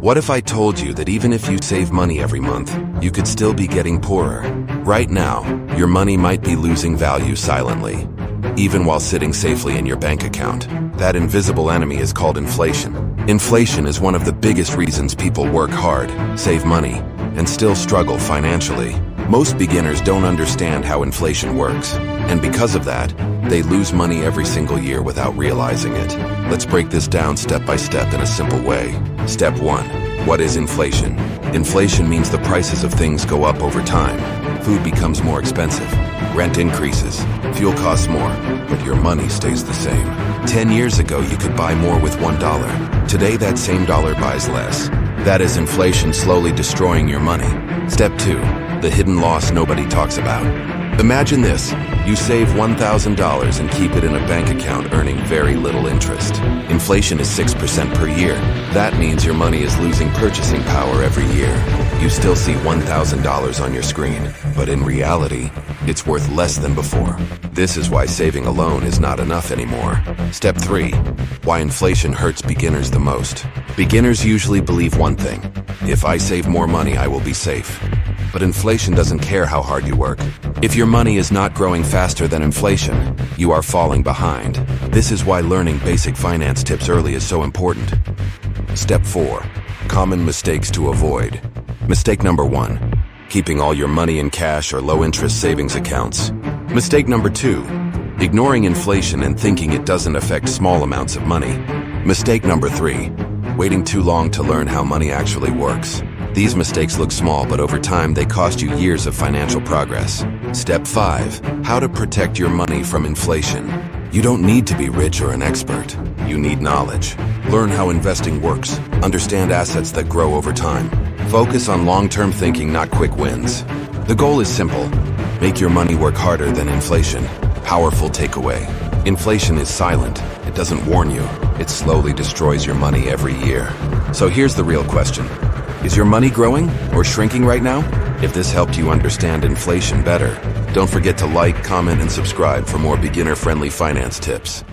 What if I told you that even if you save money every month, you could still be getting poorer? Right now, your money might be losing value silently, even while sitting safely in your bank account. That invisible enemy is called inflation. Inflation is one of the biggest reasons people work hard, save money, and still struggle financially. Most beginners don't understand how inflation works, and because of that, they lose money every single year without realizing it. Let's break this down step by step in a simple way. Step 1. What is inflation? Inflation means the prices of things go up over time. Food becomes more expensive, rent increases, fuel costs more, but your money stays the same. 10 years ago, you could buy more with $1. Today, that same dollar buys less. That is inflation slowly destroying your money. Step 2. The hidden loss nobody talks about. Imagine this. You save $1,000 and keep it in a bank account earning very little interest. Inflation is 6% per year. That means your money is losing purchasing power every year. You still see $1,000 on your screen, but in reality, it's worth less than before. This is why saving alone is not enough anymore. Step 3. Why inflation hurts beginners the most. Beginners usually believe one thing: if I save more money, I will be safe. But inflation doesn't care how hard you work. If your money is not growing faster than inflation, you are falling behind. This is why learning basic finance tips early is so important. Step 4. Common mistakes to avoid. Mistake number 1. Keeping all your money in cash or low-interest savings accounts. Mistake number 2. Ignoring inflation and thinking it doesn't affect small amounts of money. Mistake number 3. Waiting too long to learn how money actually works. These mistakes look small, but over time they cost you years of financial progress. Step 5. How to protect your money from inflation. You don't need to be rich or an expert. You need knowledge. Learn how investing works. Understand assets that grow over time. Focus on long-term thinking, not quick wins. The goal is simple. Make your money work harder than inflation. Powerful takeaway. Inflation is silent. It doesn't warn you. It slowly destroys your money every year. So here's the real question. Is your money growing or shrinking right now? If this helped you understand inflation better, don't forget to like, comment, and subscribe for more beginner-friendly finance tips.